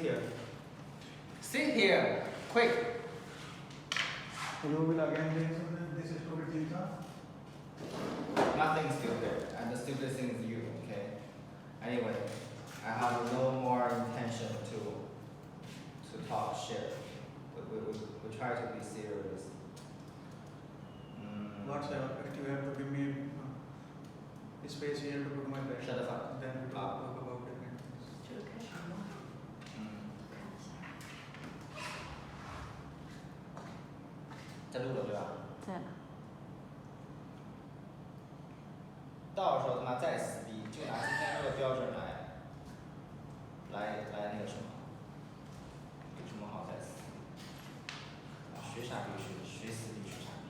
sit here. Sit here, quick. You will again this stupid thing, huh? Nothing's still there, and the stupid thing is you, okay? Anyway, I have no more intention to talk shit. We try to be serious. Whatever, if you have to give me space here to put my bed. Shut the fuck Then we talk about different things. 这个开始吗？看一下。在录了对吧？在呢。到时候他妈再撕逼，就拿今天这个标准来那个什么，有什么好再撕？学傻逼学死逼学傻逼。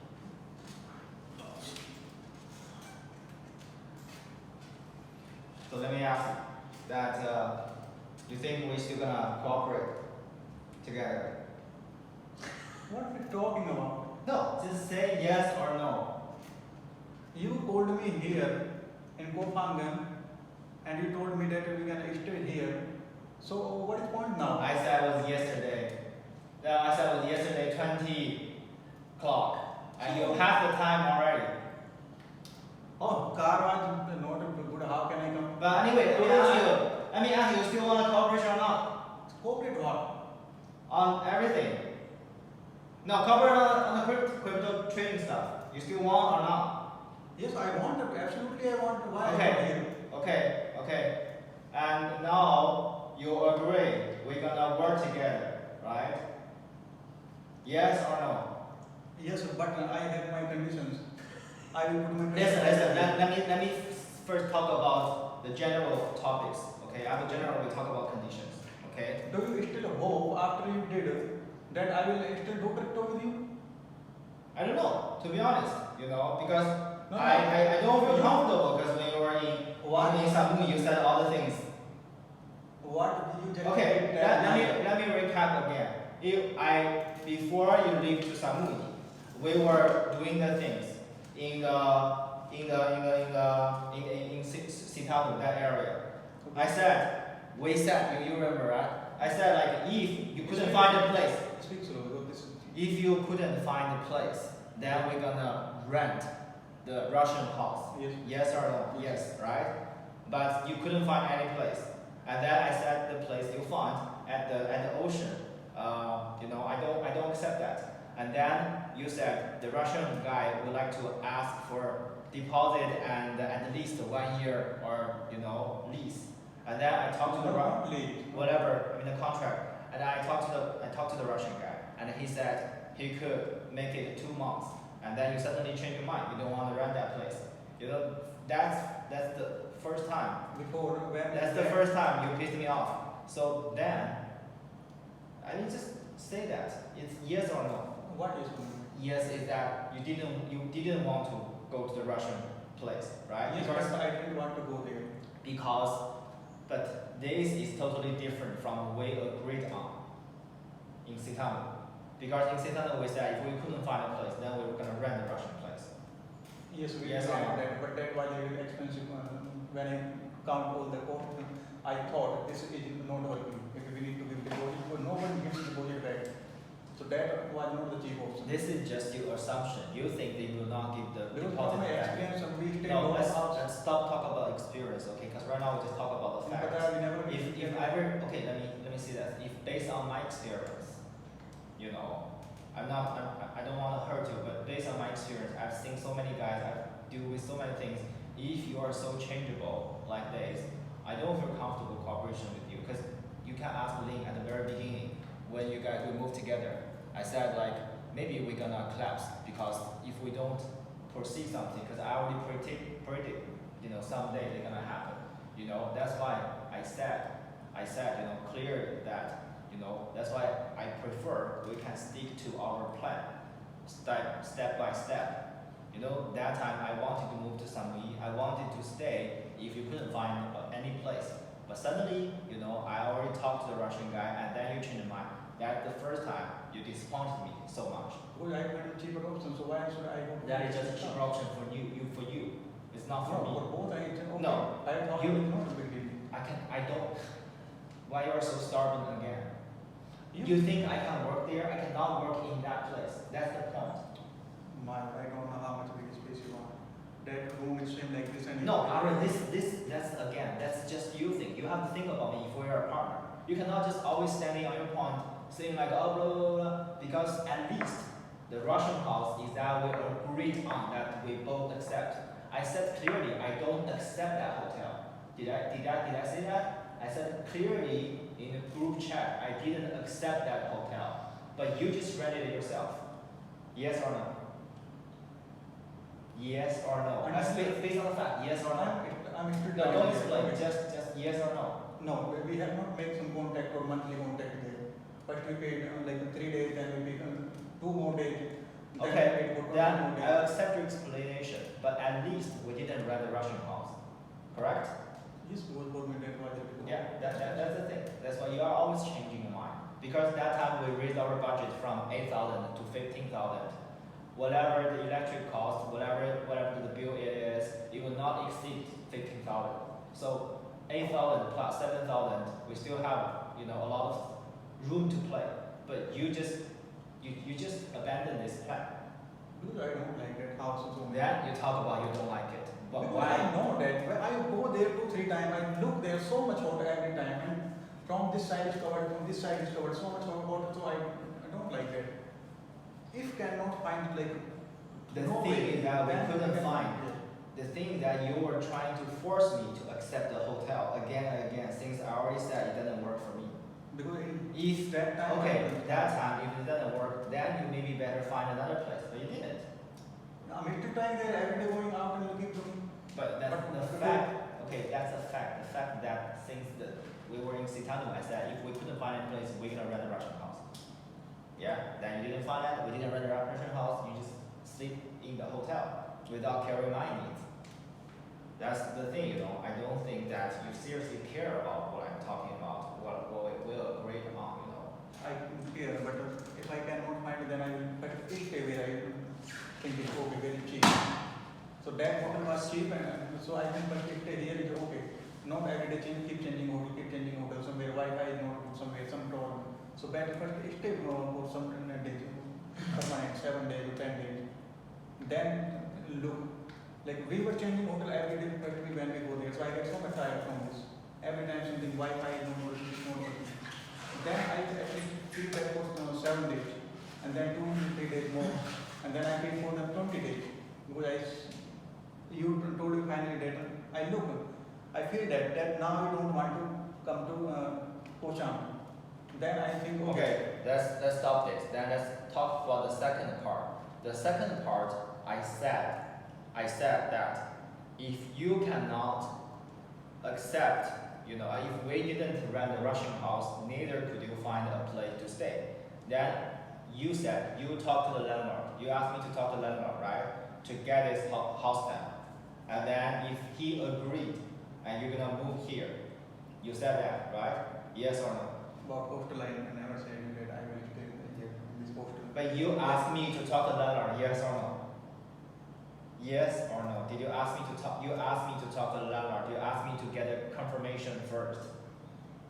So let me ask you that you think we still gonna cooperate together? What are we talking about? No, just say yes or no. You told me here in Kopangan and you told me that we can stay here. So what is the point now? I said it was yesterday. I said it was yesterday 20 o'clock. And you have the time already. Oh, car was not good. How can I come? But anyway, let me ask you, still want to cooperate or not? Cooperate what? On everything. No, cooperate on the crypto trading stuff. You still want or not? Yes, I want it. Absolutely, I want it. Why? Okay. Okay. And now you agree we're gonna work together, right? Yes or no? Yes, but I have my conditions. I will put my Listen. Let me first talk about the general topics. Okay, after general we talk about conditions. Okay. Do you still hope after you did that I will still do crypto with you? I don't know, to be honest, because No. I don't feel comfortable because when you were in Samui, you said all the things. What you just Okay, said let me recap again. Before you leave to Samui, we were doing the things in Sitamu, that area. We said, you remember, right? I said like if you couldn't find a place, Speak slow, because this if you couldn't find a place, then we're gonna rent the Russian house. Yes. Yes or no? Yes, right? But you couldn't find any place. And then I said the place you found at the ocean. I don't accept that. And then you said the Russian guy would like to ask for deposit and at least 1 year or lease. And then I talked to the the contract. And I talked to the Russian guy, and he said he could make it 2 months. And then you suddenly change your mind. You don't want to rent that place. That's the first time. That's the first time you pissed me off. So then, I mean, just say that it's yes or no. What is Yes is that you didn't want to go to the Russian place, right? Yes, Because I didn't want to go there. But this is totally different from we agreed on in Sitamu. Because in Sitamu we said if we couldn't find a place, then we were gonna rent the Russian place. Yes, we Yes, decided I know. that, but that was a little expensive. When I count all the cost, I thought this is not working. If we need to give deposit, but no one gives deposit back. So that was not the cheap option. This is just your assumption. You think they will not give the Because deposit from my back. experience, we stay No, in let's house. stop talk about experience, okay? Because right now we just talk about the But facts. I will never If ever, okay, let me see that. If based on my experience, I don't want to hurt you, but based on my experience, I've seen so many guys, I've dealt with so many things. If you are so changeable like this, I don't feel comfortable cooperation with you because you can ask Ling at the very beginning when you guys will move together. I said like maybe we're gonna collapse because if we don't foresee something, because I already predict someday they're gonna happen. That's why I said clearly that that's why I prefer we can stick to our plan step by step. That time I wanted to move to Samui, I wanted to stay if you couldn't find any place. But suddenly, I already talked to the Russian guy and then you changed your mind. That's the first time you disappointed me so much. Well, I went to cheaper option, so why should I go? That is just a cheaper option for you. It's not for me. For both, I okay. No, I thought you- it was not a big deal. I don't. Why you are so stubborn again? You think I can work there? I cannot work in that place. That's the point. I don't know how much big space you want. That room is same like this and No, Arun, that's just you think. You have to think about me if we're a partner. You cannot just always standing on your point, saying like, oh, blah, blah, blah, because at least the Russian house is that we agreed on that we both accept. I said clearly, I don't accept that hotel. Did I say that? I said clearly in the group chat, I didn't accept that hotel. But you just rented it yourself. Yes or no? Yes or no? Based on the fact, yes or no? I'm still No, trying don't to- explain, just yes or no. No, we have not made some contact or monthly contact there. First we paid like 3 days, then we paid 2 more days. Then we Okay, paid for 20 then more days. I accept your explanation, but at least we didn't rent the Russian house, correct? Yes, because government advisor. Yeah, that's the thing. That's why you are always changing your mind. Because that time we raised our budget from 8,000 to 15,000. Whatever the electric cost, whatever the bill is, it will not exceed 15,000. So 8,000 plus 7,000, we still have a lot of room to play. But you just abandon this plan. Because I don't like that house so much. Then you talk about you don't like it. But Because why? I know that when I go there 2-3 times, I look there so much water every time, and from this side is covered, from this side is covered, so much water, so I don't like that. If cannot find like The no thing way, is that we then couldn't can find. it. The thing that you were trying to force me to accept the hotel again and again, since I already said it doesn't work for me. Because in If that time, okay, that time if it doesn't work, then you maybe better find another place. But you didn't. I'm still trying there every day going out and looking for me. But that's But the the fact. Okay, that's a fact. The fact that since we were in Sitano, I said if we couldn't find a place, we're gonna rent a Russian house. Yeah. Then you didn't find that. We didn't rent a Russian house. You just sleep in the hotel without caring my needs. That's the thing, I don't think that you seriously care about what I'm talking about, what we will agree on, I care, but if I cannot find it, then I will better stay where I think it's okay, very cheap. So that hotel was cheap, and so I can but stay here is okay. Not every day keep changing hotel, somewhere Wi-Fi is not good, somewhere some problem. So better first stay for some days, permanent, 7 days or 10 days. Then look, like we were changing hotel every day practically when we go there, so I get so much tired from this. Every time something Wi-Fi is not working, it's not working. Then I actually feel that for 7 days, and then 2-3 days more, and then I paid for them 20 days because you told me finally that I feel that now you don't want to come to Kocham. Then I think Okay, let's stop this. Then let's talk about the second part. The second part, I said that if you cannot accept, if we didn't rent a Russian house, neither could you find a place to stay. Then you said you talk to the landlord. You asked me to talk to the landlord, right? To get his house down. And then if he agreed and you're gonna move here, you said that, right? Yes or no? about postal, I never said that I will stay here in this postal. But you asked me to talk to the landlord, yes or no? Yes or no? Did you ask me to talk? You asked me to talk to the landlord. You asked me to get a confirmation first.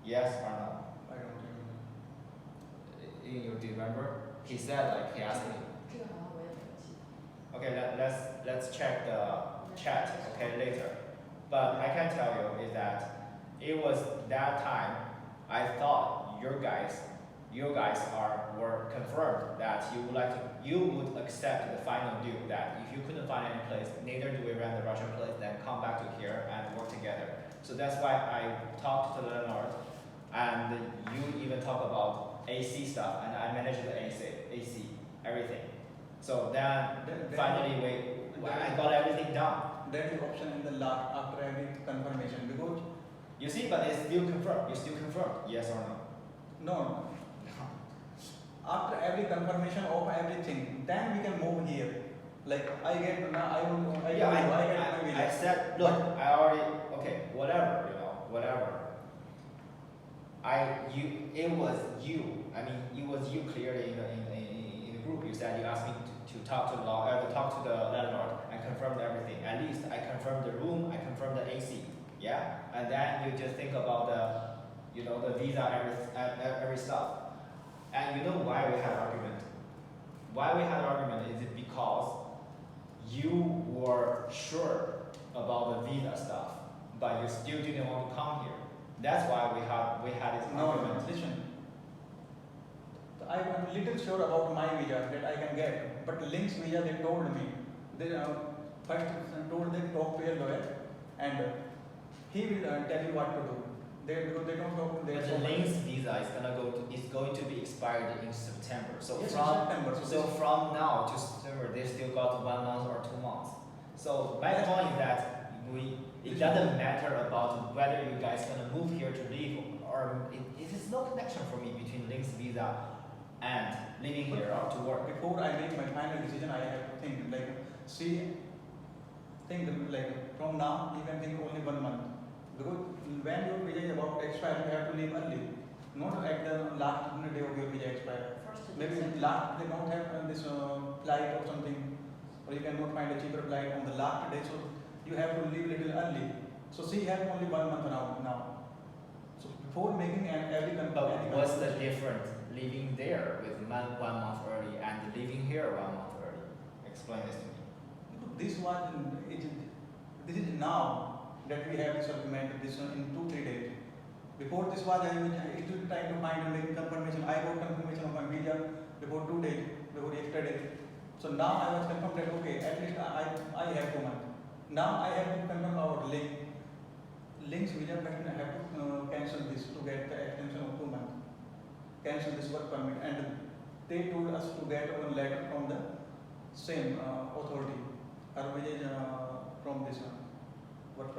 Yes or no? I don't remember. You do you remember? He said he asked me. 这个好像我也没有记得。 Okay, let's check the chat. Okay, later. But I can tell you is that it was that time I thought you guys were confirmed that you would accept the final deal that if you couldn't find any place, neither do we rent the Russian place, then come back to here and work together. So that's why I talked to the landlord, and you even talk about AC stuff, and I managed the AC, everything. So then finally I got everything done. That is option in the last after every confirmation because You see, but it's still confirmed. You still confirmed, yes or no? no. After every confirmation of everything, then we can move here. Like I get now, I get my I village. said, look, I already, okay, whatever. It was you clearly in the group. You said you asked me to talk to the landlord and confirmed everything. At least I confirmed the room, I confirmed the AC, yeah. And then you just think about the visa, every stuff. And you know why we had argument? Why we had argument is it because you were sure about the visa stuff, but you still didn't want to come here. That's why we had this No, argument. listen. I'm a little sure about my visa that I can get, but Link's visa they told me. They first told them talk to your lawyer, and he will tell you what to do. Because they don't talk. But the Link's visa is going to be expired in September. So Yes, in from September. so from now to September, they still got 1 month or 2 months. So my point is that it doesn't matter about whether you guys gonna move here to live or it is no connection for me between Link's visa and living here or to work. Before I make my final decision, I have to think like from now you can think only 1 month. Because when your visa is about to expire, you have to leave early, not at the last day of your visa expire. First of Maybe December. last they don't have this flight or something, or you cannot find a cheaper flight on the last day, so you have to leave little early. So she has only 1 month now. So before making every But what's the difference living there with 1 month early and living here 1 month early? Explain this to me. This is now that we have this argument this in 2-3 days. Before this was I was still trying to find and make confirmation. I got confirmation of my visa before 2 days, before yesterday. So now I was confirmed that okay, at least I have 2 months. Now I have to confirm about Link's visa, but I have to cancel this to get the extension of 2 months. Cancel this work permit, and they told us to get a letter from the same authority. Our visa is from this work permit.